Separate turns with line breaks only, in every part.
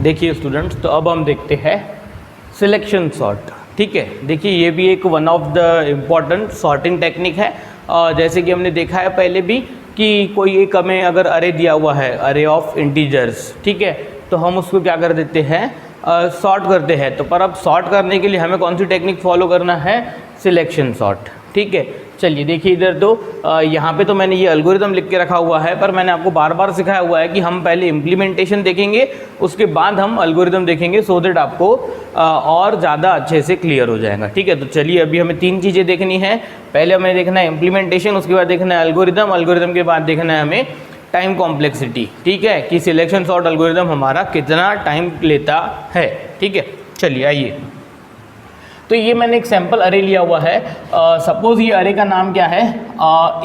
देखिए स्टूडेंट्स, तो अब हम देखते हैं सिलेक्शन सॉर्ट। ठीक है, देखिए ये भी एक one of the important sorting technique है। जैसे कि हमने देखा है पहले भी कि कोई एक हमें अगर अरे दिया हुआ है, अरे ऑफ इंटीजर्स, ठीक है, तो हम उसको क्या कर देते हैं, सॉर्ट करते हैं। तो पर अब सॉर्ट करने के लिए हमें कौन सी टेक्निक फॉलो करना है, सिलेक्शन सॉर्ट। ठीक है, चलिए देखिए इधर तो यहाँ पे तो मैंने ये एल्गोरिदम लिख के रखा हुआ है, पर मैंने आपको बार बार सिखाया हुआ है कि हम पहले इम्प्लीमेंटेशन देखेंगे, उसके बाद हम एल्गोरिदम देखेंगे, सो दैट आपको और ज़्यादा अच्छे से क्लियर हो जाएगा। ठीक है, तो चलिए अभी हमें तीन चीज़ें देखनी है। पहले हमें देखना है इम्प्लीमेंटेशन, उसके बाद देखना है एल्गोरिदम, एल्गोरिदम के बाद देखना है हमें टाइम कॉम्प्लेक्सिटी। ठीक है, कि सिलेक्शन सॉर्ट एल्गोरिदम हमारा कितना टाइम लेता है। ठीक है, चलिए आइए। तो ये मैंने एक सैम्पल अरे लिया हुआ है। सपोज ये अरे का नाम क्या है,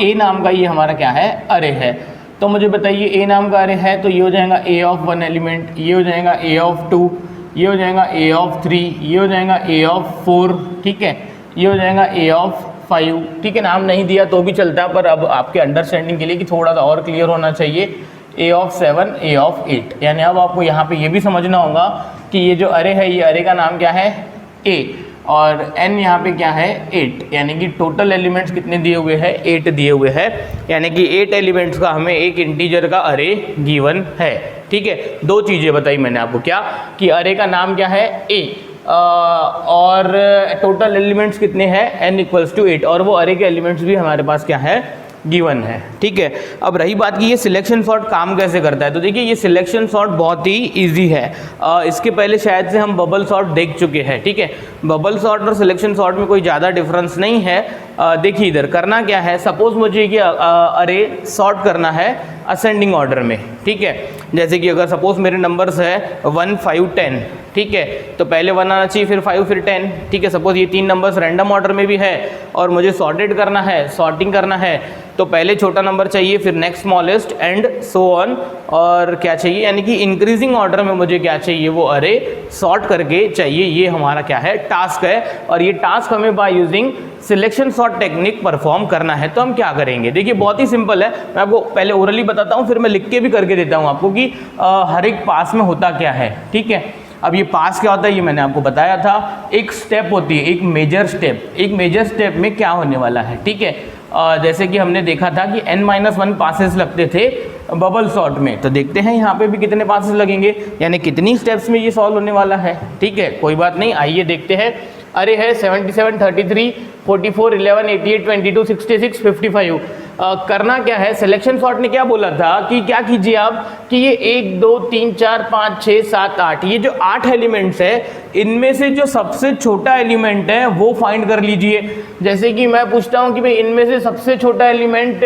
ए नाम का ये हमारा क्या है, अरे है। तो मुझे बताइए ए नाम का अरे है, तो ये हो जाएगा ए ऑफ 1 एलिमेंट, ये हो जाएगा ए ऑफ 2, ये हो जाएगा ए ऑफ 3, ये हो जाएगा ए ऑफ 4, ठीक है, ये हो जाएगा ए ऑफ 5। ठीक है, नाम नहीं दिया तो भी चलता है, पर अब आपके अंडरस्टैंडिंग के लिए कि थोड़ा सा और क्लियर होना चाहिए, ए ऑफ 7, ए ऑफ 8। यानी अब आपको यहाँ पे ये भी समझना होगा कि ये जो अरे है, ये अरे का नाम क्या है, ए, और n यहाँ पे क्या है, 8। यानी कि टोटल एलिमेंट्स कितने दिए हुए हैं, 8 दिए हुए हैं। यानी कि 8 एलिमेंट्स का हमें एक इंटीजर का अरे गिवन है। ठीक है, दो चीज़ें बताई मैंने आपको, क्या कि अरे का नाम क्या है, a, और टोटल एलिमेंट्स कितने हैं, n = 8, और वो अरे के एलिमेंट्स भी हमारे पास क्या है, गिवन है। ठीक है, अब रही बात कि ये सिलेक्शन सॉर्ट काम कैसे करता है, तो देखिए ये सिलेक्शन सॉर्ट बहुत ही इजी है। इसके पहले शायद से हम बबल सॉर्ट देख चुके हैं। ठीक है, बबल सॉर्ट और सिलेक्शन सॉर्ट में कोई ज़्यादा डिफरेंस नहीं है। देखिए इधर करना क्या है, सपोज मुझे ये अरे सॉर्ट करना है असेंडिंग ऑर्डर में। ठीक है, जैसे कि अगर सपोज मेरे नंबर्स है 1, 5, 10, ठीक है, तो पहले 1 आना चाहिए, फिर 5, फिर 10। ठीक है, सपोज ये 3 नंबर्स रैंडम ऑर्डर में भी है और मुझे सॉर्टेड करना है, सॉर्टिंग करना है, तो पहले छोटा नंबर चाहिए, फिर next smallest and so on, और क्या चाहिए, यानी कि इंक्रीजिंग ऑर्डर में मुझे क्या चाहिए, वो अरे सॉर्ट करके चाहिए। ये हमारा क्या है, टास्क है, और ये टास्क हमें by using selection sort technique perform करना है। तो हम क्या करेंगे, देखिए बहुत ही सिंपल है। मैं आपको पहले ओरली बताता हूँ, फिर मैं लिख के भी करके देता हूँ आपको कि हर एक पास में होता क्या है। ठीक है, अब ये पास क्या होता है ये मैंने आपको बताया था। एक स्टेप होती है, एक मेजर स्टेप। एक मेजर स्टेप में क्या होने वाला है, ठीक है, जैसे कि हमने देखा था कि n-1 पासेस लगते थे बबल सॉर्ट में, तो देखते हैं यहाँ पे भी कितने पासेस लगेंगे, यानी कितनी स्टेप्स में ये सॉल्व होने वाला है। ठीक है, कोई बात नहीं, आइए देखते हैं। अरे है 77, 33, 44, 11, 88, 22, 66, 55। करना क्या है, सिलेक्शन सॉर्ट ने क्या बोला था कि क्या कीजिए आप कि ये 1, 2, 3, 4, 5, 6, 7, 8, ये जो 8 एलिमेंट्स है, इनमें से जो सबसे छोटा एलिमेंट है वो फाइंड कर लीजिए। जैसे कि मैं पूछता हूँ कि भाई इनमें से सबसे छोटा एलिमेंट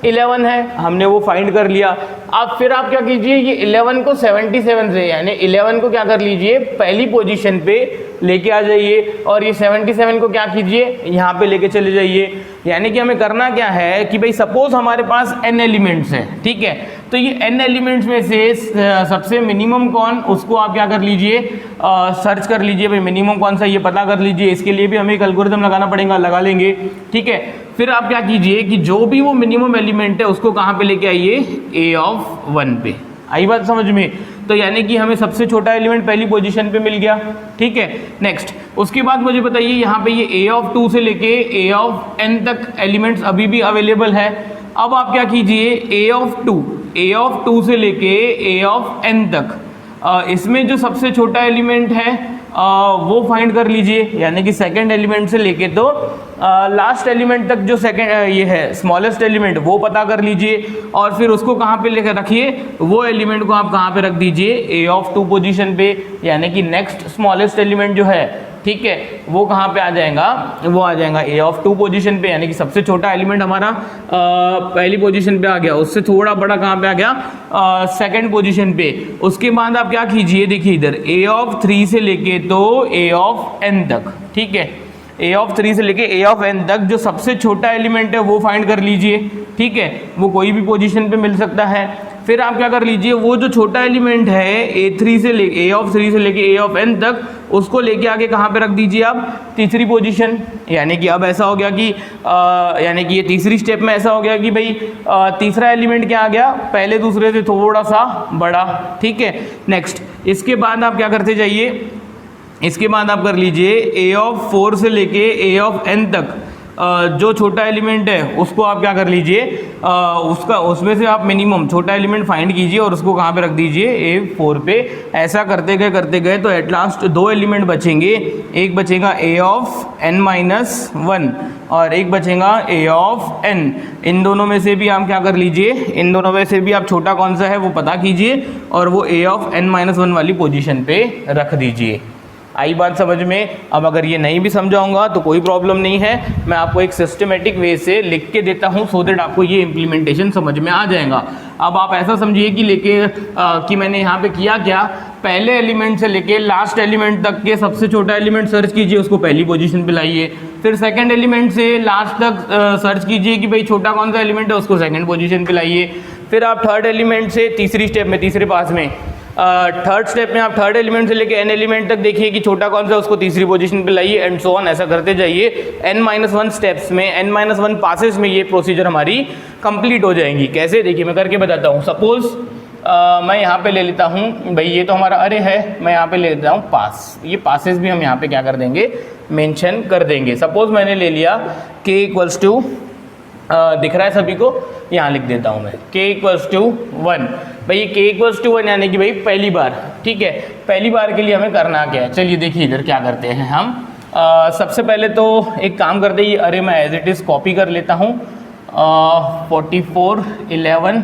11 है, हमने वो फाइंड कर लिया। अब फिर आप क्या कीजिए, ये 11 को 77 से, यानी 11 को क्या कर लीजिए, पहली पोजीशन पे लेके आ जाइए, और ये 77 को क्या कीजिए, यहाँ पे लेके चले जाइए। यानी कि हमें करना क्या है कि भाई सपोज हमारे पास n एलिमेंट्स हैं, ठीक है, तो ये n एलिमेंट्स में से सबसे मिनिमम कौन, उसको आप क्या कर लीजिए, सर्च कर लीजिए, भाई मिनिमम कौन सा ये पता कर लीजिए। इसके लिए भी हमें एक एल्गोरिथम लगाना पड़ेगा, लगा लेंगे। ठीक है, फिर आप क्या कीजिए कि जो भी वो मिनिमम एलिमेंट है उसको कहाँ पे लेके आइए, ए ऑफ 1 पे। आई बात समझ में, तो यानी कि हमें सबसे छोटा एलिमेंट पहली पोजीशन पे मिल गया। ठीक है, नेक्स्ट उसके बाद मुझे बताइए यहाँ पे ये ए ऑफ 2 से लेके ए ऑफ n तक एलिमेंट्स अभी भी अवेलेबल है। अब आप क्या कीजिए, ए ऑफ 2 से लेके ए ऑफ n तक, इसमें जो सबसे छोटा एलिमेंट है वो फाइंड कर लीजिए, यानी कि सेकंड एलिमेंट से लेके तो लास्ट एलिमेंट तक जो सेकंड ये है स्मॉलेस्ट एलिमेंट, वो पता कर लीजिए, और फिर उसको कहाँ पे लेकर रखिए, वो एलिमेंट को आप कहाँ पे रख दीजिए, ए ऑफ 2 पोजीशन पे, यानी कि नेक्स्ट स्मॉलेस्ट एलिमेंट जो है, ठीक है, वो कहाँ पे आ जाएगा, वो आ जाएगा ए ऑफ 2 पोजीशन पे। यानी कि सबसे छोटा एलिमेंट हमारा पहली पोजीशन पे आ गया, उससे थोड़ा बड़ा कहाँ पे आ गया, सेकंड पोजीशन पे। उसके बाद आप क्या कीजिए, देखिए इधर ए ऑफ 3 से लेके तो ए ऑफ n तक, ठीक है, ए ऑफ 3 से लेके ए ऑफ n तक जो सबसे छोटा एलिमेंट है वो फाइंड कर लीजिए। ठीक है, वो कोई भी पोजीशन पे मिल सकता है। फिर आप क्या कर लीजिए, वो जो छोटा एलिमेंट है A3 से लेके A3 से लेके A तक, उसको लेके आगे कहाँ पे रख दीजिए आप, तीसरी पोजीशन। यानी कि अब ऐसा हो गया कि यानी कि ये तीसरी स्टेप में ऐसा हो गया कि भाई तीसरा एलिमेंट क्या आ गया, पहले दूसरे से थोड़ा सा बड़ा। ठीक है, नेक्स्ट इसके बाद आप क्या करते जाइए, इसके बाद आप कर लीजिए A4 से लेके AN तक जो छोटा एलिमेंट है उसको आप क्या कर लीजिए, उसमें से आप मिनिमम छोटा एलिमेंट फाइंड कीजिए और उसको कहाँ पे रख दीजिए, A4 पे। ऐसा करते गए तो एट लास्ट दो एलिमेंट बचेंगे, एक बचेगा A(n-1) और एक बचेगा A(n). इन दोनों में से भी आप क्या कर लीजिए, इन दोनों में से भी आप छोटा कौन सा है वो पता कीजिए और वो A(n-1) वाली पोजीशन पे रख दीजिए। आई बात समझ में? अब अगर ये नहीं भी समझाऊंगा तो कोई प्रॉब्लम नहीं है, मैं आपको एक सिस्टमेटिक वे से लिख के देता हूँ सो दैट आपको ये इम्प्लीमेंटेशन समझ में आ जाएगा। अब आप ऐसा समझिए कि कि मैंने यहाँ पे किया क्या, पहले एलिमेंट से लेके लास्ट एलिमेंट तक के सबसे छोटा एलिमेंट सर्च कीजिए, उसको पहली पोजीशन पे लाइए। फिर सेकंड एलिमेंट से लास्ट तक सर्च कीजिए कि भाई छोटा कौन सा एलिमेंट है, उसको सेकंड पोजीशन पे लाइए। फिर आप थर्ड एलिमेंट से तीसरी स्टेप में, तीसरे पास में थर्ड स्टेप में आप थर्ड एलिमेंट से लेके n एलिमेंट तक देखिए कि छोटा कौन सा है, उसको तीसरी पोजीशन पे लाइए एंड सो ऑन। ऐसा करते जाइए। n-1 स्टेप्स में, n-1 पासेस में ये प्रोसीजर हमारी कंप्लीट हो जाएंगी। कैसे, देखिए मैं करके बताता हूँ। सपोज मैं यहाँ पे ले लेता हूँ, भाई ये तो हमारा अरे है, मैं यहाँ पे ले लेता हूँ पास। ये पासेस भी हम यहाँ पे क्या कर देंगे, मेंशन कर देंगे। सपोज मैंने ले लिया k इक्वल्स टू, दिख रहा है सभी को, यहाँ लिख देता हूँ मैं k इक्वल्स टू 1। भाई ये k इक्वल्स टू 1 यानी कि भाई पहली बार। ठीक है, पहली बार के लिए हमें करना क्या है, चलिए देखिए इधर क्या करते हैं हम। सबसे पहले तो एक काम करते हैं, ये अरे मैं एज इट इज़ कॉपी कर लेता हूँ। 44, 11,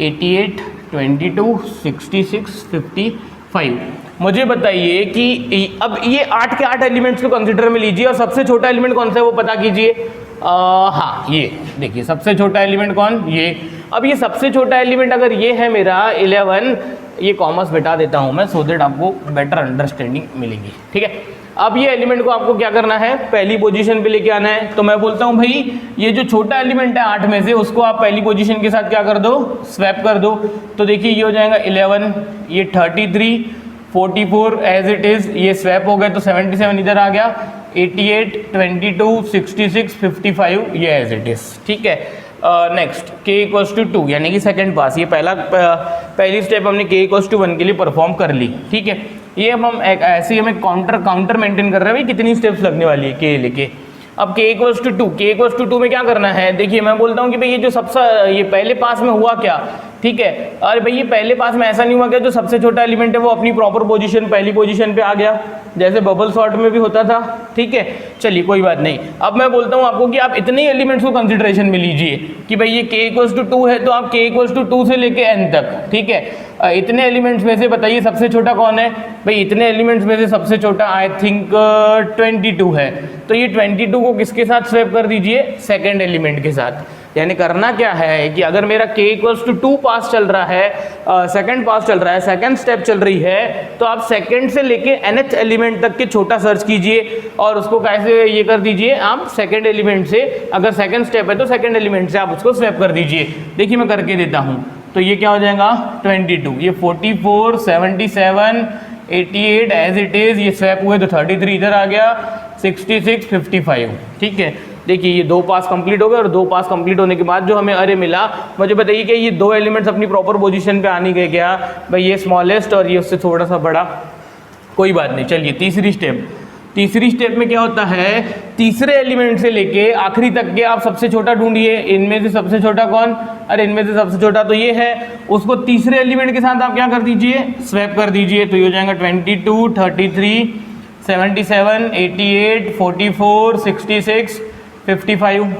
88, 22, 66, 55। मुझे बताइए कि अब ये 8 के 8 एलिमेंट्स को कंसिडर में लीजिए और सबसे छोटा एलिमेंट कौन सा है वो पता कीजिए। हाँ, ये देखिए सबसे छोटा एलिमेंट कौन, ये। अब ये सबसे छोटा एलिमेंट अगर ये है मेरा 11, ये कॉमर्स बिठा देता हूँ मैं सो दैट आपको बेटर अंडरस्टैंडिंग मिलेगी। ठीक है, अब ये एलिमेंट को आपको क्या करना है, पहली पोजीशन पे लेके आना है। तो मैं बोलता हूँ भाई ये जो छोटा एलिमेंट है 8 में से, उसको आप पहली पोजीशन के साथ क्या कर दो, स्वैप कर दो। तो देखिए ये हो जाएगा 11, ये 33, 44 एज इट इज़, ये स्वैप हो गए तो 77 इधर आ गया, 88, 22, 66, 55 ये एज इट इज़। ठीक है, नेक्स्ट k इक्वल्स टू 2 यानी कि सेकंड पास। ये पहली स्टेप हमने k इक्वल्स टू 1 के लिए परफॉर्म कर ली। ठीक है, ये हम ऐसे ही हमें काउंटर मेंटेन कर रहे हैं भाई कितनी स्टेप्स लगने वाली है k लेके। अब k equals to 2, k equals to 2 में क्या करना है, देखिए मैं बोलता हूँ कि भाई ये जो सबसे ये पहले पास में हुआ क्या। ठीक है, अरे भाई ये पहले पास में ऐसा नहीं हुआ क्या, जो सबसे छोटा एलिमेंट है वो अपनी प्रॉपर पोजीशन पहली पोजीशन पे आ गया, जैसे बबल सॉर्ट में भी होता था। ठीक है, चलिए कोई बात नहीं। अब मैं बोलता हूँ आपको कि आप इतने एलिमेंट्स को कंसिडरेशन में लीजिए कि भाई ये k इक्वल्स टू 2 है तो आप k इक्वल्स टू 2 से लेके n तक। ठीक है, इतने एलिमेंट्स में से बताइए सबसे छोटा कौन है, भाई इतने एलिमेंट्स में से सबसे छोटा आई थिंक 22 है। तो ये 22 को किसके साथ स्वैप कर दीजिए, सेकेंड एलिमेंट के साथ। यानी करना क्या है कि अगर मेरा k इक्वल्स टू 2 पास चल रहा है, सेकंड पास चल रहा है, सेकंड स्टेप चल रही है, तो आप सेकंड से लेके nth एलिमेंट तक के छोटा सर्च कीजिए और उसको कैसे ये कर दीजिए, आप सेकंड एलिमेंट से, अगर सेकंड स्टेप है तो सेकंड एलिमेंट से आप उसको स्वैप कर दीजिए। देखिए मैं करके देता हूँ, तो ये क्या हो जाएगा 22, ये 44, 77, 88 एज इट इज़, ये स्वैप हुए तो 33 इधर आ गया, 66, 55। ठीक है, देखिए ये 2 पास कंप्लीट हो गए और 2 पास कंप्लीट होने के बाद जो हमें अरे मिला, मुझे बताइए कि ये 2 एलिमेंट्स अपनी प्रॉपर पोजीशन पे आने गए क्या, भाई ये स्मॉलेस्ट और ये उससे थोड़ा सा बड़ा, कोई बात नहीं। चलिए तीसरी स्टेप में क्या होता है, तीसरे एलिमेंट से लेके आखिरी तक के आप सबसे छोटा ढूंढिए। इनमें से सबसे छोटा कौन, अरे इनमें से सबसे छोटा तो ये है, उसको तीसरे एलिमेंट के साथ आप क्या कर दीजिए, स्वैप कर दीजिए। तो ये हो जाएगा 22, 33, 77, 88, 44, 66, 55।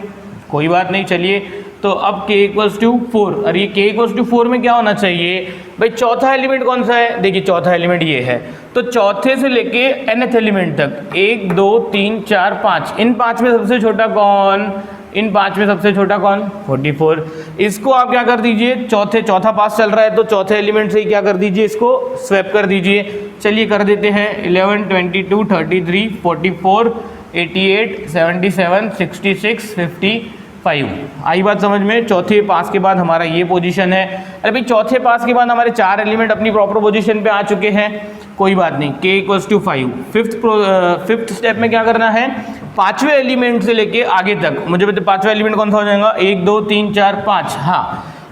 कोई बात नहीं, चलिए तो अब k इक्वल्स टू 4, और ये k इक्वल्स टू 4 में क्या होना चाहिए भाई, चौथा एलिमेंट कौन सा है, देखिए चौथा एलिमेंट ये है, तो चौथे से लेके nth एलिमेंट तक 1, 2, 3, 4, 5, इन 5 में सबसे छोटा कौन, इन 5 में सबसे छोटा कौन 44। इसको आप क्या कर दीजिए, चौथा पास चल रहा है तो चौथे एलिमेंट से ही क्या कर दीजिए, इसको स्वैप कर दीजिए। चलिए कर देते हैं, 11, 22, 33, 44, 88, 77, 66, 5। आई बात समझ में। चौथे पास के बाद हमारा ये पोजीशन है। अरे भाई चौथे पास के बाद हमारे 4 एलिमेंट अपनी प्रॉपर पोजीशन पे आ चुके हैं, कोई बात नहीं, k = 5। फिफ्थ स्टेप में क्या करना है, पांचवें एलिमेंट से लेके आगे तक, मुझे बताइए पांचवा एलिमेंट कौन सा हो जाएगा, 1 2 3 4 5। हाँ,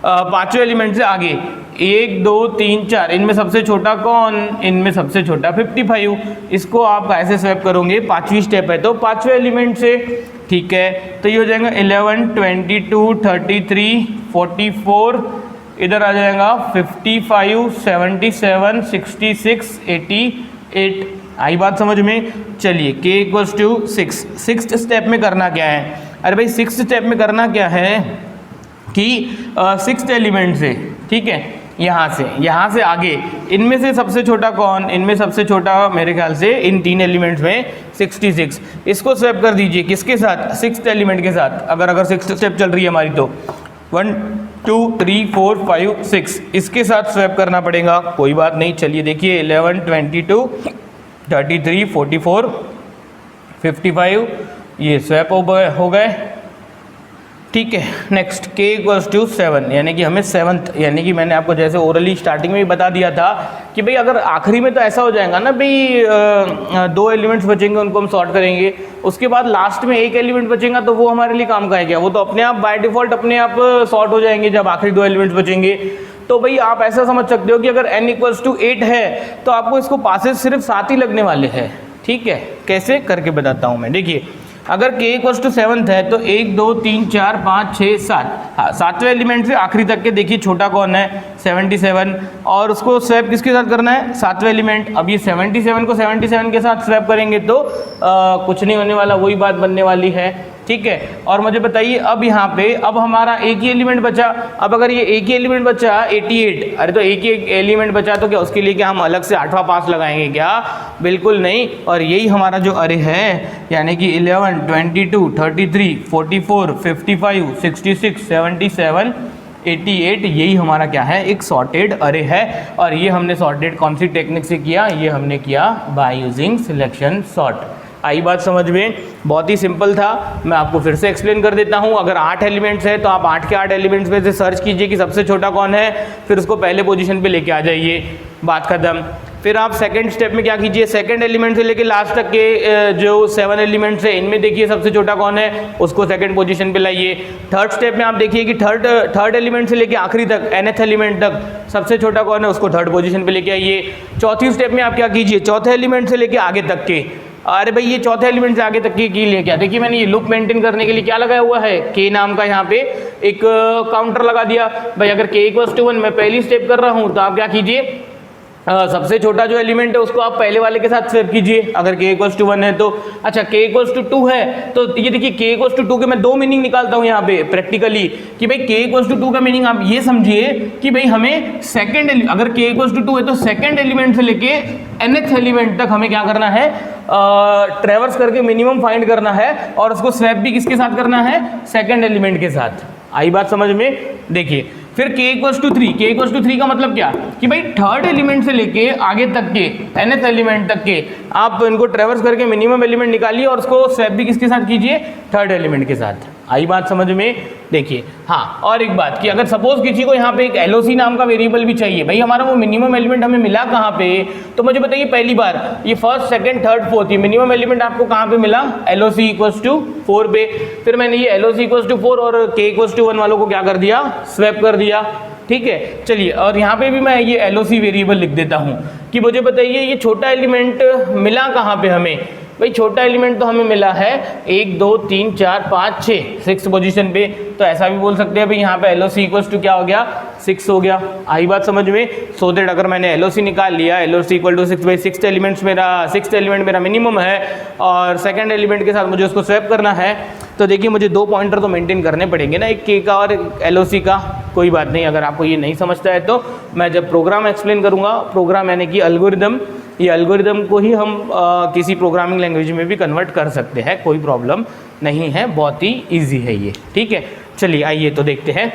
पांचवें एलिमेंट से आगे 1 2 3 4, इनमें सबसे छोटा कौन, इनमें सबसे छोटा 55। इसको आप ऐसे स्वैप करोगे, पांचवी स्टेप है तो पांचवें एलिमेंट से, ठीक है। तो ये हो जाएगा 11 22 33 44, इधर आ जाएगा 55 77 66 88। आई बात समझ में। चलिए k = 6। सिक्स्थ स्टेप में करना क्या है, अरे भाई सिक्स्थ स्टेप में करना क्या है कि सिक्स्थ एलिमेंट से, ठीक है, यहाँ से आगे इनमें से सबसे छोटा कौन, इनमें सबसे छोटा मेरे ख्याल से इन 3 एलिमेंट्स में 66, इसको स्वैप कर दीजिए किसके साथ, सिक्स्थ एलिमेंट के साथ। अगर सिक्स्थ स्टेप चल रही है हमारी तो 1 2 3 4 5 6 इसके साथ स्वैप करना पड़ेगा, कोई बात नहीं। चलिए देखिए 11 22 33 44 55 ये स्वैप हो गए, ठीक है। नेक्स्ट k = 7, यानी कि हमें सेवन्थ, यानी कि मैंने आपको जैसे ओरली स्टार्टिंग में भी बता दिया था कि भाई अगर आखिरी में तो ऐसा हो जाएगा ना भाई 2 एलिमेंट्स बचेंगे उनको हम सॉर्ट करेंगे, उसके बाद लास्ट में 1 एलिमेंट बचेगा तो वो हमारे लिए काम का है क्या, वो तो अपने आप बाय डिफॉल्ट अपने आप सॉर्ट हो जाएंगे जब आखिरी 2 एलिमेंट्स बचेंगे। तो भाई आप ऐसा समझ सकते हो कि अगर n = 8 है तो आपको इसको पासेज सिर्फ 7 ही लगने वाले हैं, ठीक है। कैसे करके बताता हूँ मैं, देखिए अगर k = 7 है तो 1 2 3 4 5 6 7, हाँ, सातवें एलिमेंट से आखिरी तक के देखिए छोटा कौन है 77, और उसको स्वैप किसके साथ करना है, सातवें एलिमेंट। अब ये 77 को 77 के साथ स्वैप करेंगे तो कुछ नहीं होने वाला, वही बात बनने वाली है, ठीक है। और मुझे बताइए अब यहाँ पे अब हमारा एक ही एलिमेंट बचा, अब अगर ये एक ही एलिमेंट बचा 88, अरे तो एक ही एलिमेंट बचा तो क्या उसके लिए क्या हम अलग से 8वां पास लगाएंगे क्या, बिल्कुल नहीं। और यही हमारा जो अरे है, यानी कि 11 22 33 44 55 66 77 88, यही हमारा क्या है, एक सॉर्टेड अरे है। और ये हमने सॉर्टेड कौन सी टेक्निक से किया, ये हमने किया बाय यूजिंग सिलेक्शन सॉर्ट। आई बात समझ में, बहुत ही सिंपल था। मैं आपको फिर से एक्सप्लेन कर देता हूँ। अगर 8 एलिमेंट्स है तो आप 8 के 8 एलिमेंट्स में से सर्च कीजिए कि सबसे छोटा कौन है, फिर उसको पहले पोजीशन पे लेके आ जाइए, बात खत्म। फिर आप सेकंड स्टेप में क्या कीजिए, सेकंड एलिमेंट से लेके लास्ट तक के जो 7 एलिमेंट्स है इनमें देखिए सबसे छोटा कौन है, उसको सेकंड पोजीशन पे लाइए। थर्ड स्टेप में आप देखिए कि थर्ड एलिमेंट से लेके आखिरी तक nth एलिमेंट तक सबसे छोटा कौन है, उसको थर्ड पोजीशन पे लेके आइए। चौथी स्टेप में आप क्या कीजिए, चौथे एलिमेंट से लेके आगे तक के, अरे भाई ये चौथे एलिमेंट से आगे तक की लिए क्या, देखिए मैंने ये लूप मेंटेन करने के लिए क्या लगाया हुआ है, k नाम का यहाँ पे एक काउंटर लगा दिया। भाई अगर k = 1 मैं पहली स्टेप कर रहा हूँ तो आप क्या कीजिए, सबसे छोटा जो एलिमेंट है उसको आप पहले वाले के साथ स्वैप कीजिए, अगर k = 1 है तो। अच्छा k = 2 है तो ये देखिए k = 2 के मैं 2 मीनिंग निकालता हूँ यहाँ पे प्रैक्टिकली, कि भाई k = 2 का मीनिंग आप ये समझिए कि भाई हमें सेकंड, अगर k = 2 है तो सेकंड एलिमेंट से लेके nth एलिमेंट तक हमें क्या करना है, ट्रेवर्स करके मिनिमम फाइंड करना है, और उसको स्वैप भी किसके साथ करना है, सेकंड एलिमेंट के साथ। आई बात समझ में। देखिए फिर k = 3, k = 3 का मतलब क्या, कि भाई थर्ड एलिमेंट से लेके आगे तक के nth एलिमेंट तक के आप इनको ट्रेवर्स करके मिनिमम एलिमेंट निकालिए और उसको स्वैप भी किसके साथ कीजिए, थर्ड एलिमेंट के साथ। आई बात समझ में। देखिए हाँ, और एक बात कि अगर सपोज किसी को यहाँ पे एक LOC नाम का वेरिएबल भी चाहिए, भाई हमारा वो मिनिमम एलिमेंट हमें मिला कहाँ पे, तो मुझे बताइए पहली बार ये फर्स्ट सेकंड थर्ड फोर्थ, ये मिनिमम एलिमेंट आपको कहाँ पे मिला, LOC = 4 पे। फिर मैंने ये LOC = 4 और k = 1 वालों को क्या कर दिया, स्वैप कर दिया, ठीक है। चलिए और यहाँ पे भी मैं ये LOC वेरिएबल लिख देता हूँ कि मुझे बताइए ये छोटा एलिमेंट मिला कहाँ पे हमें, भाई छोटा एलिमेंट तो हमें मिला है 1 2 3 4 5 6 6 पोजीशन पे, तो ऐसा भी बोल सकते हैं भाई यहाँ पे LOC = क्या हो गया, 6 हो गया। आई बात समझ में। सो दैट अगर मैंने LOC निकाल लिया, LOC = 6, भाई सिक्स्थ एलिमेंट मेरा मिनिमम है और सेकंड एलिमेंट के साथ मुझे उसको स्वैप करना है, तो देखिए मुझे 2 पॉइंटर तो मेंटेन करने पड़ेंगे ना, एक k का और LOC का। कोई बात नहीं, अगर आपको ये नहीं समझता है तो मैं जब प्रोग्राम एक्सप्लेन करूँगा, प्रोग्राम यानी कि एल्गोरिदम, ये एल्गोरिदम को ही हम किसी प्रोग्रामिंग लैंग्वेज में भी कन्वर्ट कर सकते हैं, कोई प्रॉब्लम नहीं है, बहुत ही ईजी है ये, ठीक है। चलिए आइए तो देखते हैं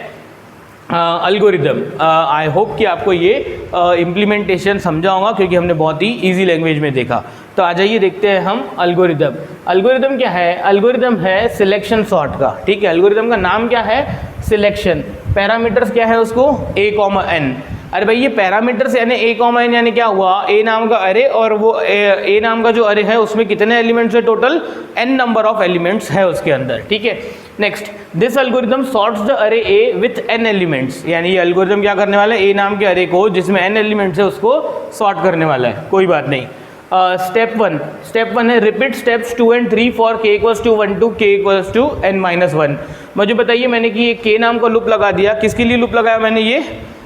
एल्गोरिदम। आई होप कि आपको ये इम्प्लीमेंटेशन समझा होगा, क्योंकि हमने बहुत ही ईजी लैंग्वेज में देखा। तो आ जाइए देखते हैं हम अल्गोरिदम। अल्गोरिदम क्या है? अल्गोरिदम है सिलेक्शन सॉर्ट का, ठीक है। अल्गोरिदम का नाम क्या है? सिलेक्शन। पैरामीटर्स क्या है उसको? a, n। अरे भाई ये पैरामीटर्स यानी a, n यानी क्या हुआ? a नाम का अरे, और वो a नाम का जो अरे है उसमें कितने एलिमेंट्स है? Total n number of elements है उसके अंदर, ठीक है। Next, this algorithm sorts the array a with n elements, यानी ये एल्गोरिदम क्या करने वाला है? a नाम के अरे को जिसमें n एलिमेंट्स है उसको सॉर्ट करने वाला है, कोई बात नहीं। स्टेप वन है repeat steps 2 and 3 for k equals to 1 to k equals to n-1। मुझे बताइए, मैंने कि ये k नाम का लूप लगा दिया, किसके लिए लूप लगाया मैंने? ये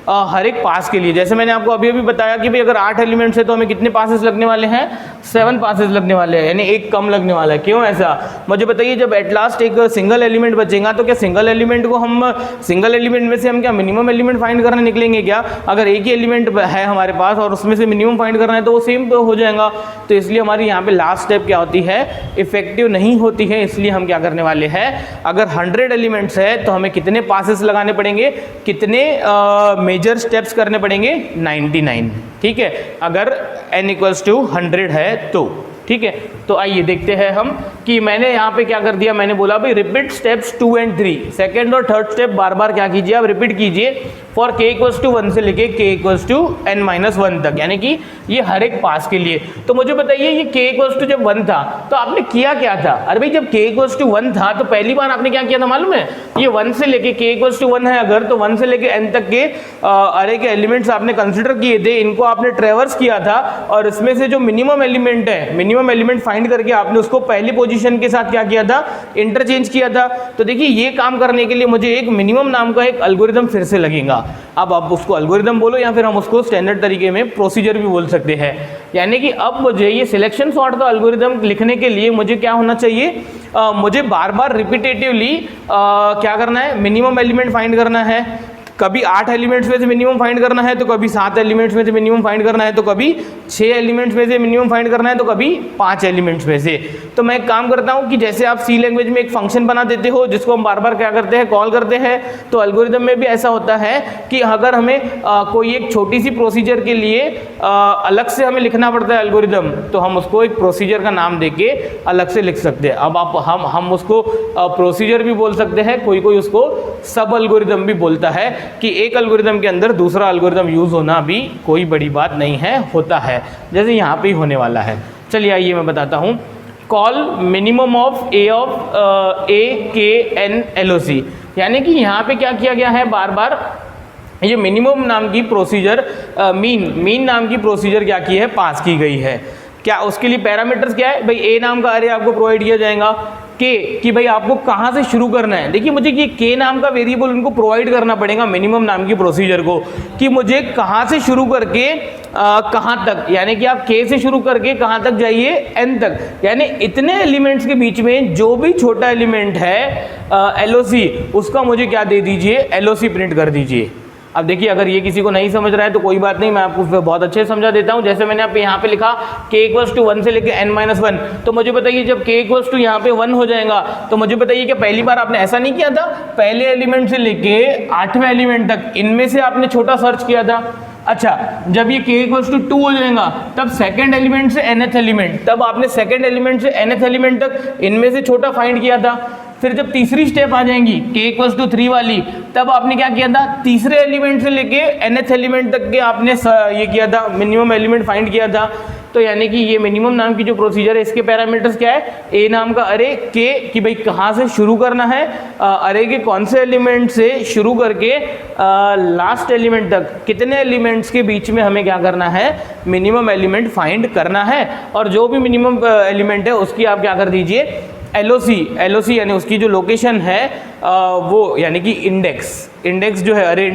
हर एक पास के लिए। जैसे मैंने आपको अभी अभी बताया कि भाई अगर 8 एलिमेंट्स है तो हमें कितने पासेस लगने वाले हैं? 7 पासेस लगने वाले हैं, यानी एक कम लगने वाला है। क्यों ऐसा? मुझे बताइए, जब एट लास्ट एक सिंगल एलिमेंट बचेगा तो क्या सिंगल एलिमेंट को हम सिंगल एलिमेंट में से हम क्या मिनिमम एलिमेंट फाइंड करने निकलेंगे क्या? अगर एक ही एलिमेंट है हमारे पास और उसमें से मिनिमम फाइंड करना है तो वो सेम हो जाएगा। तो इसलिए हमारी यहाँ पे लास्ट स्टेप क्या होती है? इफेक्टिव नहीं होती है। इसलिए हम क्या करने वाले हैं? अगर 100 एलिमेंट्स है तो हमें कितने पासेस लगाने पड़ेंगे? कितने मेजर स्टेप्स करने पड़ेंगे? 99, ठीक है, अगर n इक्वल्स टू 100 है तो, ठीक है। तो आइए देखते हैं हम कि मैंने यहाँ पे क्या कर दिया। मैंने बोला भाई रिपीट स्टेप्स 2 and 3, सेकेंड और थर्ड स्टेप बार बार क्या कीजिए आप? रिपीट कीजिए फॉर k इक्वल्स टू 1 से लेके k इक्वल्स टू n-1 तक, यानी कि ये हर एक पास के लिए। तो मुझे बताइए, ये k इक्वल्स टू जब 1 था तो आपने किया क्या था? अरे भाई जब k इक्वल्स टू 1 था तो पहली बार आपने क्या किया था मालूम है? ये 1 से लेके k इक्वल्स टू 1 है अगर, तो 1 से लेके n तक के अरे के एलिमेंट्स आपने कंसिडर किए थे, इनको आपने ट्रेवर्स किया था और इसमें से जो मिनिमम एलिमेंट है, मिनिमम एलिमेंट फाइंड करके आपने उसको पहली पोजीशन के साथ क्या किया था? इंटरचेंज किया था। तो देखिए ये काम करने के लिए मुझे एक मिनिमम नाम का एक एल्गोरिदम फिर से लगेगा। अब आप उसको एल्गोरिदम बोलो या फिर हम उसको स्टैंडर्ड तरीके में प्रोसीजर भी बोल सकते हैं। यानी कि अब मुझे ये सिलेक्शन सॉर्ट का एल्गोरिदम लिखने के लिए मुझे क्या होना चाहिए? मुझे बार बार रिपीटेटिवली क्या करना है? मिनिमम एलिमेंट फाइंड करना है। कभी 8 एलिमेंट्स में से मिनिमम फाइंड करना है तो कभी 7 एलिमेंट्स में से मिनिमम फाइंड करना है तो कभी 6 एलिमेंट्स में से मिनिमम फाइंड करना है तो कभी 5 एलिमेंट्स में से। तो मैं एक काम करता हूं कि जैसे आप सी लैंग्वेज में एक फंक्शन बना देते हो जिसको हम बार बार क्या करते हैं? कॉल करते हैं। तो एल्गोरिदम में भी ऐसा होता है कि अगर हमें कोई एक छोटी सी प्रोसीजर के लिए अलग से हमें लिखना पड़ता है एल्गोरिदम, तो हम उसको एक प्रोसीजर का नाम देके अलग से लिख सकते हैं। अब आप हम उसको प्रोसीजर भी बोल सकते हैं, कोई कोई उसको सब एल्गोरिदम भी बोलता है कि एक एल्गोरिदम के अंदर दूसरा एल्गोरिदम यूज होना भी कोई बड़ी बात नहीं है, होता है, जैसे यहाँ पे ही होने वाला है। चलिए आइए मैं बताता हूँ। कॉल मिनिमम ऑफ ए के एन LOC, यानी कि यहाँ पे क्या किया गया है? बार बार ये मिनिमम नाम की प्रोसीजर मीन नाम की प्रोसीजर क्या की है? पास की गई है। क्या उसके लिए पैरामीटर्स क्या है? भाई ए नाम का अरे आपको प्रोवाइड किया जाएगा, के कि भाई आपको कहाँ से शुरू करना है। देखिए मुझे ये के नाम का वेरिएबल उनको प्रोवाइड करना पड़ेगा मिनिमम नाम की प्रोसीजर को, कि मुझे कहाँ से शुरू करके कहाँ तक, यानी कि आप के से शुरू करके कहाँ तक जाइए? एन तक, यानी इतने एलिमेंट्स के बीच में जो भी छोटा एलिमेंट है LOC उसका मुझे क्या दे दीजिए? LOC प्रिंट कर दीजिए। अब देखिए अगर ये किसी को नहीं समझ रहा है तो कोई बात नहीं, मैं आपको बहुत अच्छे से समझा देता हूँ। जैसे मैंने आप यहाँ पे लिखा k इक्वल्स टू 1 से लेके n-1, तो मुझे बताइए जब k इक्वल्स टू यहाँ पे 1 हो जाएगा तो मुझे बताइए कि पहली बार आपने ऐसा नहीं किया था? पहले एलिमेंट से लेके 8वें एलिमेंट तक इनमें से आपने छोटा सर्च किया था। अच्छा, जब ये k इक्वल्स टू 2 हो जाएगा तब सेकंड एलिमेंट से nth एलिमेंट, तब आपने सेकंड एलिमेंट से nth एलिमेंट तक इनमें से छोटा फाइंड किया था। फिर जब तीसरी स्टेप आ जाएंगी k इक्वल्स टू 3 वाली, तब आपने क्या किया था? तीसरे एलिमेंट से लेके nth एलिमेंट तक के आपने ये किया था, मिनिमम एलिमेंट फाइंड किया था। तो यानी कि ये मिनिमम नाम की जो प्रोसीजर है इसके पैरामीटर्स क्या है? a नाम का अरे k कि भाई कहाँ से शुरू करना है, अरे के कौन से एलिमेंट से शुरू करके लास्ट एलिमेंट तक कितने एलिमेंट्स के बीच में हमें क्या करना है? मिनिमम एलिमेंट फाइंड करना है। और जो भी मिनिमम एलिमेंट है उसकी आप क्या कर दीजिए? LOC यानी उसकी जो लोकेशन है वो यानी कि इंडेक्स जो है अरे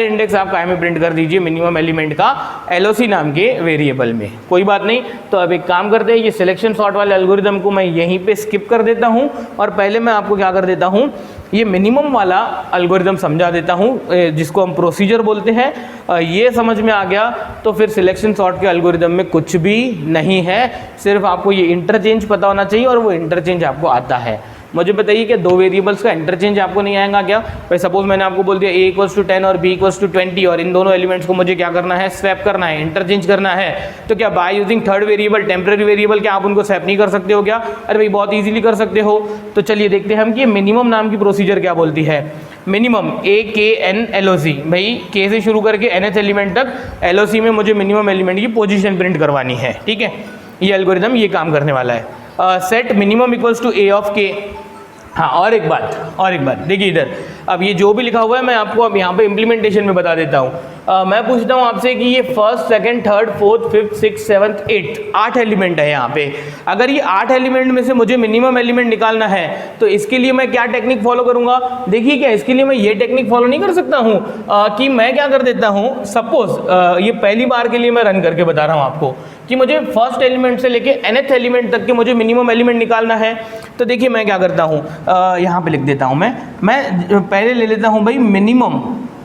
इंडेक्स आप काय में प्रिंट कर दीजिए मिनिमम एलिमेंट का LOC नाम के वेरिएबल में। कोई बात नहीं, तो अब एक काम करते हैं, ये सिलेक्शन सॉर्ट वाले एल्गोरिदम को मैं यहीं पे स्किप कर देता हूँ और पहले मैं आपको क्या कर देता हूँ? ये मिनिमम वाला एल्गोरिदम समझा देता हूँ जिसको हम प्रोसीजर बोलते हैं। ये समझ में आ गया तो फिर सिलेक्शन सॉर्ट के एल्गोरिदम में कुछ भी नहीं है, सिर्फ आपको ये इंटरचेंज पता होना चाहिए और वो इंटरचेंज आपको आता है। मुझे बताइए क्या दो वेरिएबल्स का इंटरचेंज आपको नहीं आएगा क्या? भाई सपोज मैंने आपको बोल दिया a = 10 और b = 20 और इन दोनों एलिमेंट्स को मुझे क्या करना है, स्वैप करना है, इंटरचेंज करना है, तो क्या by using third variable, temporary variable, क्या आप उनको स्वैप नहीं कर सकते हो क्या? अरे भाई बहुत ईजिली कर सकते हो। तो चलिए देखते हैं हम कि मिनिमम नाम की प्रोसीजर क्या बोलती है। मिनिमम AKN LOC, भाई K से शुरू करके nth एलिमेंट तक LOC में मुझे मिनिमम एलिमेंट की पोजीशन प्रिंट करवानी है, ठीक है। ये एल्गोरिदम ये काम करने वाला है। Set minimum equals to A of K। हाँ और एक बात देखिए इधर, अब ये जो भी लिखा हुआ है मैं आपको अब यहाँ पे इम्प्लीमेंटेशन में बता देता हूँ। मैं पूछता हूँ आपसे कि ये first, second, third, fourth, fifth, six, seventh, 8 element है यहाँ पे। अगर ये 8 एलिमेंट में से मुझे मिनिमम एलिमेंट निकालना है तो इसके लिए मैं क्या टेक्निक फॉलो करूँगा? देखिए क्या इसके लिए मैं ये टेक्निक फॉलो नहीं कर सकता हूँ कि मैं क्या कर देता हूँ, सपोज ये पहली बार के लिए मैं रन करके बता रहा हूँ आपको कि मुझे फर्स्ट एलिमेंट से लेके nth एलिमेंट तक के मुझे मिनिमम एलिमेंट निकालना है। तो देखिए मैं क्या करता हूँ, यहाँ पे लिख देता हूँ मैं पहले ले लेता हूँ भाई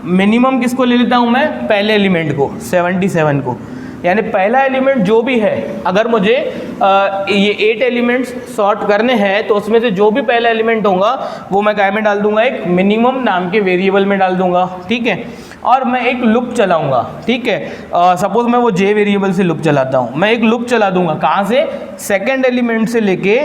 मिनिमम किसको ले लेता हूँ मैं? पहले एलिमेंट को, 77 को, यानी पहला एलिमेंट जो भी है, अगर मुझे ये 8 एलिमेंट्स सॉर्ट करने हैं तो उसमें से जो भी पहला एलिमेंट होगा वो मैं क्या में डाल दूंगा, एक मिनिमम नाम के वेरिएबल में डाल दूंगा, ठीक है। और मैं एक लूप चलाऊंगा, ठीक है। सपोज मैं वो j वेरिएबल से लूप चलाता हूँ, मैं एक लूप चला दूंगा कहाँ से? सेकंड एलिमेंट से लेके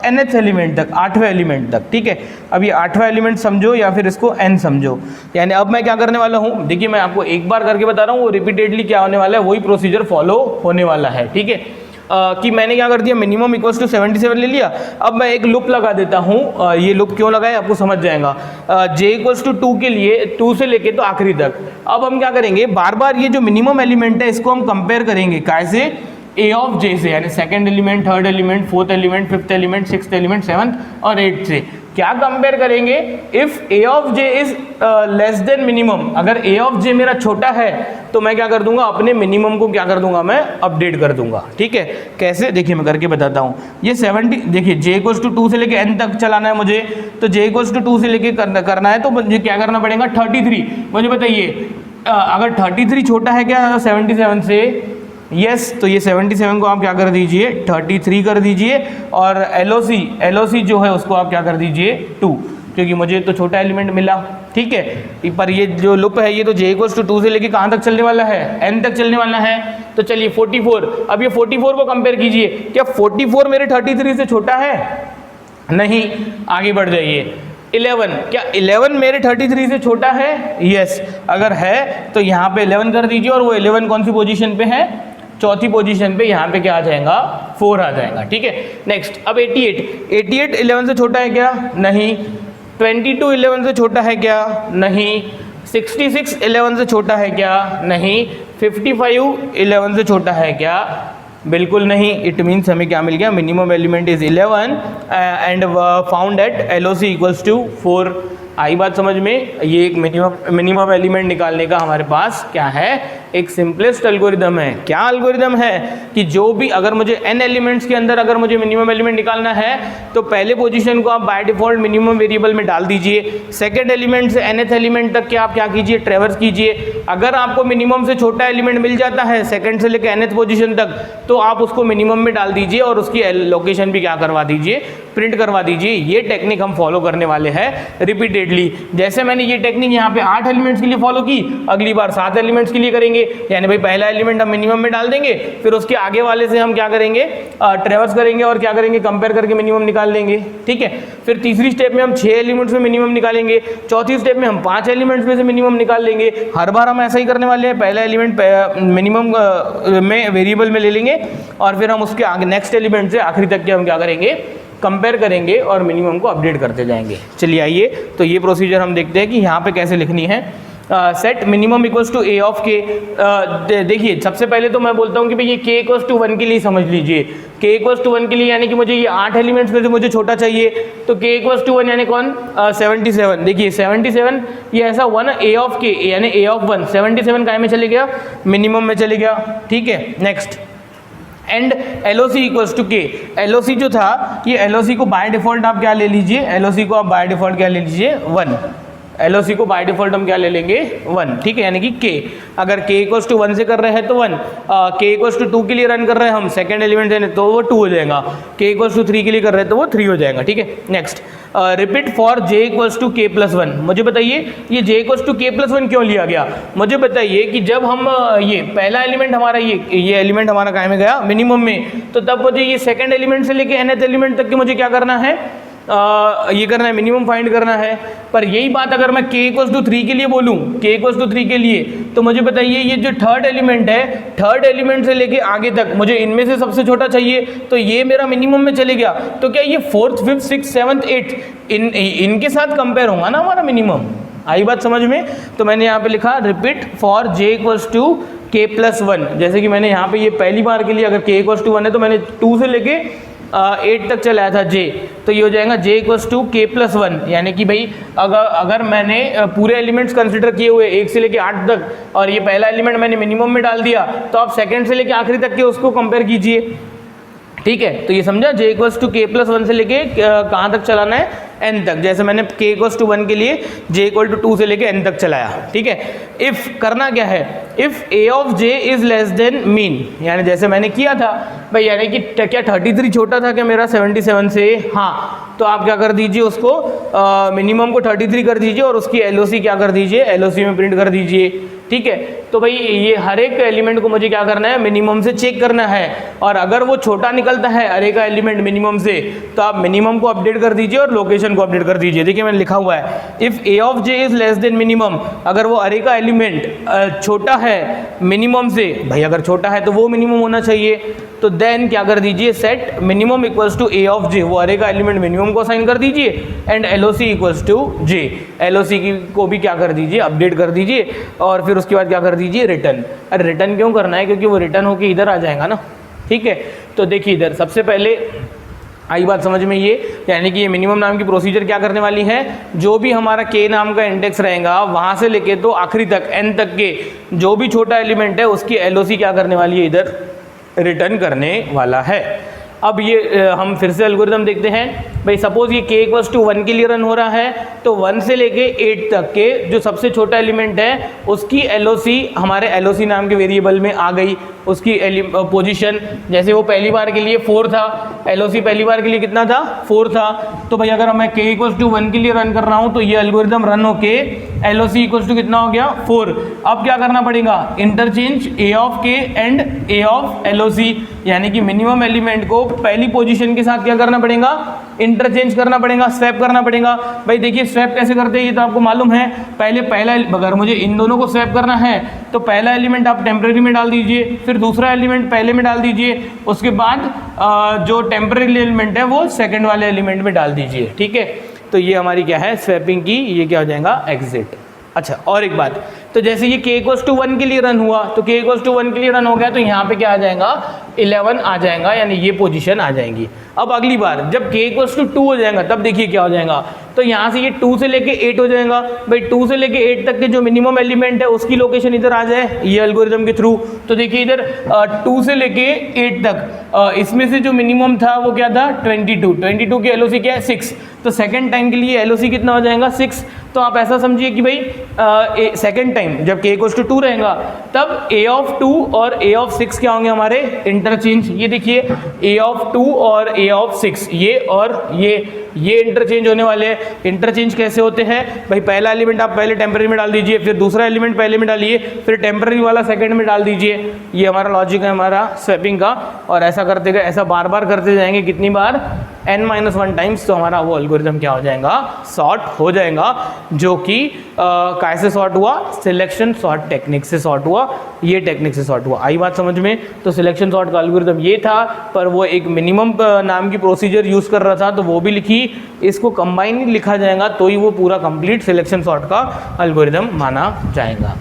nth एलिमेंट तक, 8वें एलिमेंट तक, ठीक है। अब ये 8वां एलिमेंट समझो या फिर इसको n समझो। यानी अब मैं क्या करने वाला हूँ, देखिए मैं आपको एक बार करके बता रहा हूँ, वो रिपीटेडली क्या होने वाला है, वही प्रोसीजर फॉलो होने वाला है, ठीक है। कि मैंने क्या कर दिया, मिनिमम इक्वल्स टू 77 ले लिया। अब मैं एक लूप लगा देता हूँ, ये लूप क्यों लगाए आपको समझ जाएगा। j = 2 के लिए 2 से लेके तो आखिरी तक। अब हम क्या करेंगे, बार बार ये जो मिनिमम एलिमेंट है इसको हम कंपेयर करेंगे कैसे? A ऑफ J से, यानी second element, third element, fourth element, fifth element, sixth element, seventh और 8th से। क्या कंपेयर करेंगे? If A of J is less than minimum, अगर A ऑफ J मेरा छोटा है तो मैं क्या कर दूंगा, अपने मिनिमम को क्या कर दूंगा, मैं अपडेट कर दूंगा, ठीक है। कैसे? देखिए मैं करके बताता हूँ। ये 70, देखिए j = 2 से लेके n तक चलाना है मुझे, तो j = 2 से लेके करना है तो मुझे क्या करना पड़ेगा, 33। मुझे बताइए अगर 33 छोटा है क्या 77 से? यस, तो ये 77 को आप क्या कर दीजिए, 33 कर दीजिए, और LOC जो है उसको आप क्या कर दीजिए, 2, क्योंकि मुझे तो छोटा एलिमेंट मिला, ठीक है। पर ये जो लूप है ये तो j = 2 से लेके कहाँ तक चलने वाला है, n तक चलने वाला है। तो चलिए 44, अब ये 44 को कंपेयर कीजिए, क्या 44 मेरे 33 से छोटा है? नहीं, आगे बढ़ जाइए। 11, क्या 11 मेरे 33 से छोटा है? यस, अगर है तो यहाँ पे 11 कर दीजिए, और वो 11 कौन सी पोजीशन पे है? चौथी पोजीशन पे, यहाँ पे क्या आ जाएगा, 4 आ जाएगा, ठीक है। नेक्स्ट, अब 88 11 से छोटा है क्या? नहीं। 22 11 से छोटा है क्या? नहीं। 66 11 से छोटा है क्या? नहीं। 55 11 से छोटा है क्या? बिल्कुल नहीं। इट मीन्स हमें क्या मिल गया, minimum element is 11 and found at LOC = 4। आई बात समझ में? ये एक मिनिमम एलिमेंट निकालने का हमारे पास क्या है, एक सिंपलेस्ट एल्गोरिदम है। क्या एल्गोरिदम है कि जो भी, अगर मुझे n एलिमेंट्स के अंदर अगर मुझे मिनिमम एलिमेंट निकालना है तो पहले पोजीशन को आप बाय डिफॉल्ट मिनिमम वेरिएबल में डाल दीजिए, सेकंड एलिमेंट से nth एलिमेंट तक के आप क्या कीजिए, ट्रेवर्स कीजिए। अगर आपको मिनिमम से छोटा एलिमेंट मिल जाता है सेकंड से लेकर nth पोजीशन तक, तो आप उसको मिनिमम में डाल दीजिए और उसकी लोकेशन भी क्या करवा दीजिए, प्रिंट करवा दीजिए। ये टेक्निक हम फॉलो करने वाले हैं रिपीटेडली। जैसे मैंने ये टेक्निक यहाँ पे 8 एलिमेंट्स के लिए फॉलो की, अगली बार 7 एलिमेंट्स के लिए करेंगे। यानी भाई पहला एलिमेंट हम मिनिमम में डाल देंगे, फिर उसके आगे वाले से हम क्या करेंगे, ट्रेवर्स करेंगे और क्या करेंगे, कंपेयर करके मिनिमम निकाल लेंगे, ठीक है। फिर तीसरी स्टेप में हम 6 एलिमेंट्स में मिनिमम निकालेंगे, चौथी स्टेप में हम 5 एलिमेंट्स में से मिनिमम निकाल लेंगे। हर बार हम ऐसा ही करने वाले हैं, पहला एलिमेंट मिनिमम में वेरिएबल में ले लेंगे और फिर हम उसके आगे नेक्स्ट एलिमेंट से आखिरी तक के हम क्या करेंगे, कंपेयर करेंगे और मिनिमम को अपडेट करते जाएंगे। चलिए आइए, तो ये प्रोसीजर हम देखते हैं कि यहाँ पे कैसे लिखनी है। Set minimum equals to A of K। देखिए सबसे पहले तो मैं बोलता हूँ कि भाई ये K = 1 के लिए समझ लीजिए। K = 1 के लिए यानी कि मुझे ये 8 एलिमेंट्स में से मुझे छोटा चाहिए, तो K = 1 यानी कौन, 77। देखिए 77 ये ऐसा 1 A ऑफ K यानी A ऑफ 1, 77 काय में चले गया, मिनिमम में चले गया, ठीक है। Next, and LOC = K। LOC जो था, ये LOC को बाय डिफॉल्ट आप क्या ले लीजिए, LOC को आप बाय डिफॉल्ट क्या ले लीजिए, 1, LOC को बाय डिफॉल्ट हम क्या ले लेंगे 1, ठीक है, यानी कि k, अगर k इक्वल्स टू 1 से कर रहे हैं तो 1, k इक्वल्स टू 2 के लिए रन कर रहे हैं हम सेकंड एलिमेंट देने तो वो 2 हो जाएगा, k इक्वल्स टू 3 के लिए कर रहे हैं तो वो 3 हो जाएगा, ठीक है। Next repeat for j equals to k plus 1, मुझे बताइए ये j equals to k plus 1 क्यों लिया गया, मुझे बताइए कि जब हम ये पहला एलिमेंट हमारा ये एलिमेंट हमारा कहाँ में गया मिनिमम में, तो तब मुझे ये सेकंड एलिमेंट से लेके nth एलिमेंट तक के मुझे क्या करना है, ये करना है, मिनिमम फाइंड करना है। पर यही बात अगर मैं k इक्वल्स टू 3 के लिए बोलूँ, k इक्वल्स टू 3 के लिए, तो मुझे बताइए ये जो थर्ड एलिमेंट है, थर्ड एलिमेंट से लेके आगे तक मुझे इनमें से सबसे छोटा चाहिए, तो ये मेरा मिनिमम में चले गया, तो क्या ये 4th 5th 6th 7th 8th इनके साथ कंपेयर होगा ना हमारा मिनिमम। आई बात समझ में। तो मैंने यहाँ पे लिखा repeat for j equals to k plus 1, जैसे कि मैंने यहाँ पे ये पहली बार के लिए अगर k इक्वल्स टू 1 है तो मैंने 2 से लेके 8 तक चलाया था j, तो ये हो जाएगा j equals to k plus 1, यानी कि भाई अगर मैंने पूरे एलिमेंट्स कंसिडर किए हुए 1 से लेके 8 तक और ये पहला एलिमेंट मैंने मिनिमम में डाल दिया, तो आप सेकंड से लेके आखिरी तक के उसको कंपेयर कीजिए, ठीक है। तो ये समझा, j equals to k plus 1 से लेके कहाँ तक चलाना है, n तक, जैसे मैंने k इक्वल्स टू 1 के लिए j इक्वल टू 2 से लेके n तक चलाया, ठीक है। इफ करना क्या है, if a of j is less than mean, यानी जैसे मैंने किया था भाई, यानी कि क्या 33 छोटा था क्या मेरा 77 से, हाँ, तो आप क्या कर दीजिए उसको मिनिमम को 33 कर दीजिए और उसकी LOC क्या कर दीजिए, LOC में प्रिंट कर दीजिए, ठीक है। तो भाई ये हर एक एलिमेंट को मुझे क्या करना है, मिनिमम से चेक करना है, और अगर वो छोटा निकलता है अरे का एलिमेंट मिनिमम से, तो आप मिनिमम को अपडेट कर दीजिए और लोकेशन को अपडेट कर दीजिए। देखिए मैंने लिखा हुआ है if a of j is less than minimum, अगर वो अरे का एलिमेंट छोटा है मिनिमम से, भाई अगर छोटा है तो वो मिनिमम होना चाहिए, तो देन क्या कर दीजिए, set minimum equals to a of j, वो अरे का एलिमेंट मिनिमम को असाइन कर दीजिए, and LOC equals to j, LOC को भी क्या कर दीजिए, अपडेट कर दीजिए, और फिर उसके बाद क्या कर दीजिए, रिटर्न। अरे रिटर्न क्यों करना है, क्योंकि वो रिटर्न होके इधर आ जाएगा ना, ठीक है। तो देखिए इधर सबसे पहले आई बात समझ में, ये यानी कि ये मिनिमम नाम की प्रोसीजर क्या करने वाली है, जो भी हमारा k नाम का इंडेक्स रहेगा वहाँ से लेके तो आखिरी तक n तक के जो भी छोटा एलिमेंट है उसकी LOC क्या करने वाली है, इधर रिटर्न करने वाला है। अब ये हम फिर से एल्गोरिथम देखते हैं भाई, सपोज ये k इक्वल्स टू 1 के लिए रन हो रहा है, तो 1 से लेके 8 तक के जो सबसे छोटा एलिमेंट है उसकी LOC हमारे LOC नाम के वेरिएबल में आ गई, उसकी पोजीशन, जैसे वो पहली बार के लिए 4 था, LOC पहली बार के लिए कितना था, 4 था, तो भाई अगर मैं k इक्वल्स टू 1 के लिए रन कर रहा हूँ तो ये एल्गोरिथम रन होके LOC इक्वल्स टू कितना हो गया, 4। अब क्या करना पड़ेगा, interchange a of k and a of LOC, यानी कि मिनिमम एलिमेंट को पहली पोजीशन के साथ क्या करना पड़ेगा, इंटरचेंज करना पड़ेगा, स्वैप करना पड़ेगा। भाई देखिए स्वैप कैसे करते हैं ये तो आपको मालूम है, पहले अगर मुझे इन दोनों को स्वैप करना है तो पहला एलिमेंट आप टेम्परेरी में डाल दीजिए, फिर दूसरा एलिमेंट पहले में डाल दीजिए, उसके बाद जो टेम्परेरी एलिमेंट है वो सेकंड वाले एलिमेंट में डाल दीजिए, ठीक है। तो ये हमारी क्या है स्वैपिंग की, ये क्या हो जाएगा, एग्जिट। अच्छा और एक बात, तो जैसे ये k इक्वल्स टू 1 के लिए रन हुआ, तो k इक्वल्स टू 1 के लिए रन हो गया, तो यहाँ पे क्या आ जाएगा, 11 आ जाएगा, यानी ये पोजीशन आ जाएंगी। अब अगली बार जब k इक्वल्स टू 2 हो जाएगा तब देखिए क्या हो जाएगा, तो यहाँ से ये 2 से लेके 8 हो जाएगा। भाई 2 से लेके 8 तक के जो मिनिमम एलिमेंट है उसकी लोकेशन इधर आ जाए ये एल्गोरिथम के थ्रू। तो देखिए इधर 2 से लेके 8 तक इसमें से जो मिनिमम था वो क्या था, 22 की LOC क्या है, 6, तो सेकेंड टाइम के लिए LOC कितना हो जाएगा, 6। तो आप ऐसा समझिए कि भाई सेकेंड टाइम जब k इक्वल्स टू 2 रहेगा तब a ऑफ 2 और a ऑफ 6 क्या होंगे हमारे, इंटरचेंज। ये देखिए a ऑफ 2 और a ऑफ 6, ये और ये इंटरचेंज होने वाले हैं। इंटरचेंज कैसे होते हैं भाई, पहला एलिमेंट आप पहले टेम्परेरी में डाल दीजिए, फिर दूसरा एलिमेंट पहले में डालिए, फिर टेम्परेरी वाला सेकंड में डाल दीजिए। ये हमारा लॉजिक है हमारा स्वैपिंग का, और ऐसा करते गए, ऐसा बार बार करते जाएंगे, कितनी बार, n-1 टाइम्स, तो हमारा वो एल्गोरिथम क्या हो जाएगा, सॉर्ट हो जाएगा, जो कि कैसे सॉर्ट हुआ, सिलेक्शन सॉर्ट टेक्निक से सॉर्ट हुआ, ये टेक्निक से सॉर्ट हुआ। आई बात समझ में। तो सिलेक्शन सॉर्ट का एल्गोरिथम ये था, पर वो एक मिनिमम नाम की प्रोसीजर यूज कर रहा था तो वो भी लिखी, इसको कंबाइन लिखा जाएगा तो ही वो पूरा कंप्लीट सिलेक्शन सॉर्ट का एल्गोरिथम माना जाएगा।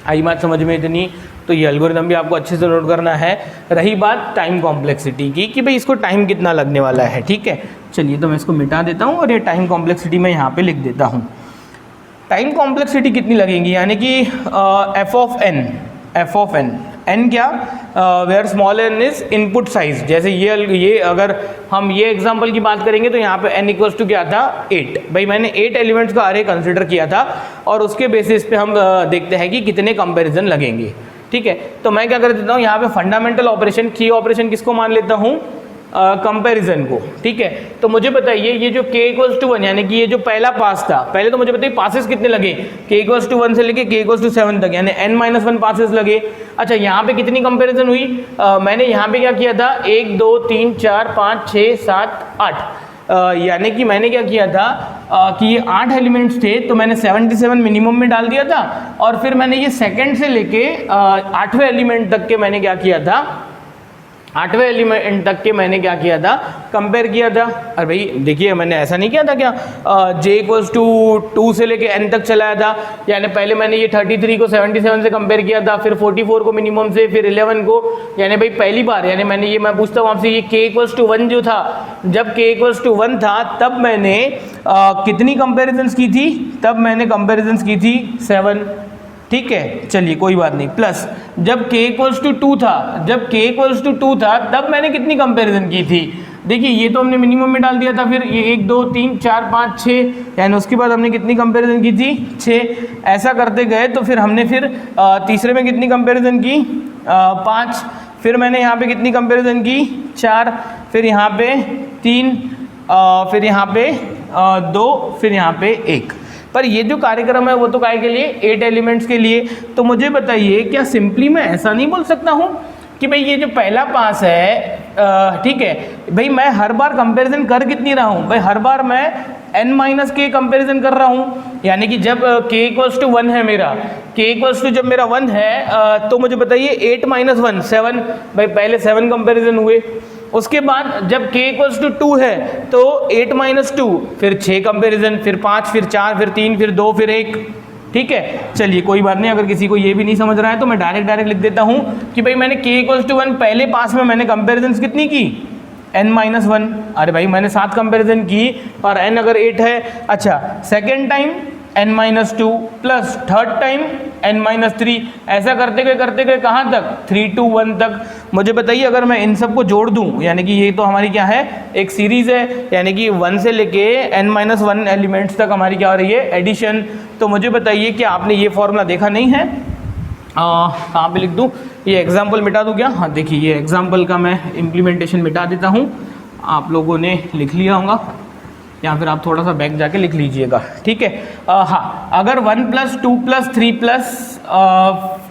आई बात समझ में इतनी। तो ये एल्गोरिथम भी आपको अच्छे से नोट करना है। रही बात टाइम कॉम्प्लेक्सिटी की कि भाई इसको टाइम कितना लगने वाला है, ठीक है। चलिए तो मैं इसको मिटा देता हूँ और ये टाइम कॉम्प्लेक्सिटी मैं यहाँ पे लिख देता हूँ। टाइम कॉम्प्लेक्सिटी कितनी लगेंगी, यानी कि f ऑफ n n क्या, where small n is input size. जैसे ये अगर हम ये एग्जांपल की बात करेंगे तो यहाँ पे n इक्वल्स टू क्या था 8। भाई मैंने 8 एलिमेंट्स का अरे कंसिडर किया था और उसके बेसिस पे हम देखते हैं कि कितने कंपैरिजन लगेंगे। ठीक है, तो मैं क्या कर देता हूँ यहाँ पे फंडामेंटल ऑपरेशन, की ऑपरेशन किसको मान लेता हूँ, कंपैरिजन को। ठीक है, तो मुझे बताइए ये जो k इक्वल्स टू 1 यानी कि ये जो पहला पास था, पहले तो मुझे बताइए पासेस कितने लगे, k इक्वल्स टू 1 से लेके k इक्वल्स टू 7 तक, यानी n-1 पासेस लगे। अच्छा, यहाँ पे कितनी कंपैरिजन हुई, मैंने यहाँ पे क्या किया था 1 2 3 4 5 6 7 8, यानी कि मैंने क्या किया था कि ये 8 एलिमेंट्स थे तो मैंने 77 मिनिमम में डाल दिया था और फिर मैंने ये सेकंड से लेके 8वें एलिमेंट तक के मैंने क्या किया था, 8वें एलिमेंट तक के मैंने क्या किया था, कंपेयर किया था। अरे भाई देखिए मैंने ऐसा नहीं किया था क्या, j इक्वल्स टू 2 से लेके n तक चलाया था, यानी पहले मैंने ये 33 को 77 से कंपेयर किया था, फिर 44 को मिनिमम से, फिर 11 को, यानी भाई पहली बार, यानी मैंने ये, मैं पूछता हूँ आपसे, ये k इक्वल्स टू 1 जो था, जब k इक्वल्स टू 1 था तब मैंने कितनी कंपेरिजन्स की थी, तब मैंने कंपेरिजन्स की थी 7। ठीक है, चलिए कोई बात नहीं। प्लस जब k इक्वल्स टू 2 था, जब k इक्वल्स टू 2 था तब मैंने कितनी कंपैरिजन की थी, देखिए ये तो हमने मिनिमम में डाल दिया था, फिर ये 1 2 3 4 5 6, यानी उसके बाद हमने कितनी कंपैरिजन की थी 6। ऐसा करते गए तो फिर हमने फिर तीसरे में कितनी कंपैरिजन की 5, फिर मैंने यहाँ पे कितनी कंपैरिजन की 4, फिर यहाँ पे 3, फिर यहाँ पे 2, फिर यहाँ पे 1। पर ये जो कार्यक्रम है वो तो काय के लिए, 8 एलिमेंट्स के लिए। तो मुझे बताइए क्या सिंपली मैं ऐसा नहीं बोल सकता हूँ कि भाई ये जो पहला पास है, ठीक है भाई, मैं हर बार कंपैरिजन कर कितनी रहा हूँ, भाई हर बार मैं n-k कंपैरिजन कर रहा हूँ, यानी कि जब k इक्वल्स टू 1 है मेरा, k इक्वल्स टू जब मेरा 1 है तो मुझे बताइए 8 - 1 7, भाई पहले 7 कंपैरिजन हुए। उसके बाद जब k इक्वल्स टू 2 है तो 8 - 2, फिर 6 कंपैरिजन, फिर 5, फिर 4, फिर 3, फिर 2, फिर 1। ठीक है, चलिए कोई बात नहीं, अगर किसी को ये भी नहीं समझ रहा है तो मैं डायरेक्ट लिख देता हूँ कि भाई मैंने k इक्वल्स टू 1 पहले पास में मैंने कंपैरिजन कितनी की, n-1। अरे भाई मैंने 7 कंपैरिजन की और n अगर 8 है। अच्छा, second time n-2 plus third time n-3, ऐसा करते गए कहाँ तक, 3 to 1 तक। मुझे बताइए अगर मैं इन सब को जोड़ दूं, यानी कि ये तो हमारी क्या है, एक सीरीज है, यानी कि 1 से लेके n-1 एलिमेंट्स तक हमारी क्या हो रही है, एडिशन। तो मुझे बताइए कि आपने ये फॉर्मूला देखा नहीं है, कहाँ पे लिख दूँ, ये एग्जाम्पल मिटा दूँ क्या, हाँ देखिए ये एग्जाम्पल का मैं इम्प्लीमेंटेशन मिटा देता हूँ, आप लोगों ने लिख लिया होगा या फिर आप थोड़ा सा बैक जाके लिख लीजिएगा। ठीक है, हाँ अगर 1 + 2 + 3 +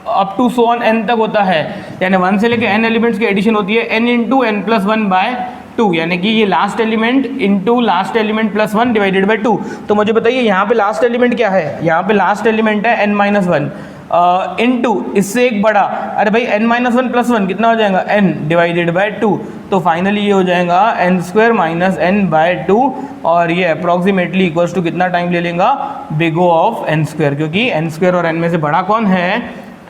up to so on n तक होता है, यानी 1 से लेके n एलिमेंट्स की एडिशन होती है n × n+1/2, यानी कि ये last element into last element +1 divided by 2। तो मुझे बताइए यहाँ पे लास्ट एलिमेंट क्या है, यहाँ पे लास्ट एलिमेंट है n-1 इंटू इससे एक बड़ा, अरे भाई n-1 + 1 कितना हो जाएगा, n डिवाइडेड बाय 2। तो फाइनली ये हो जाएगा n² - n/2 और ये अप्रॉक्सीमेटली इक्वल्स टू कितना टाइम ले लेगा, बिग O ऑफ n², क्योंकि n² और n में से बड़ा कौन है,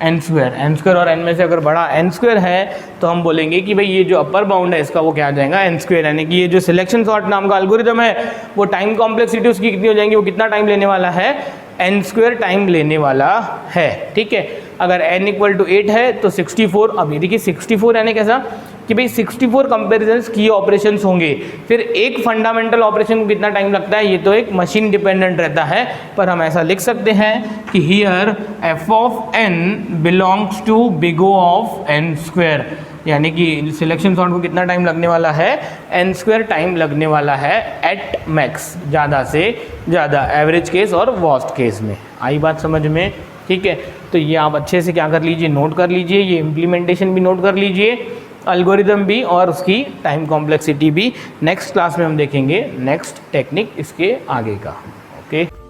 n² और n में से अगर बड़ा n² है तो हम बोलेंगे कि भाई ये जो अपर बाउंड है इसका वो क्या आ जाएगा, n², यानी कि ये जो सिलेक्शन सॉर्ट नाम का एल्गोरिथम है वो टाइम कॉम्प्लेक्सिटी उसकी कितनी हो जाएंगी, वो कितना टाइम लेने वाला है, n² टाइम लेने वाला है। ठीक है, अगर n = 8 है तो 64, अब ये देखिए 64 यानी कैसा कि भाई 64 कंपेरिजन्स की ऑपरेशंस होंगे, फिर एक फंडामेंटल ऑपरेशन को कितना टाइम लगता है, ये तो एक मशीन डिपेंडेंट रहता है, पर हम ऐसा लिख सकते हैं कि here f of n belongs to big O of n², यानी कि सिलेक्शन सॉर्ट को कितना टाइम लगने वाला है, n² टाइम लगने वाला है एट मैक्स, ज़्यादा से ज़्यादा, एवरेज केस और वर्स्ट केस में। आई बात समझ में, ठीक है। तो ये आप अच्छे से क्या कर लीजिए, नोट कर लीजिए, ये इम्प्लीमेंटेशन भी नोट कर लीजिए, एल्गोरिदम भी और उसकी टाइम कॉम्प्लेक्सिटी भी। नेक्स्ट क्लास में हम देखेंगे नेक्स्ट टेक्निक इसके आगे का। ओके।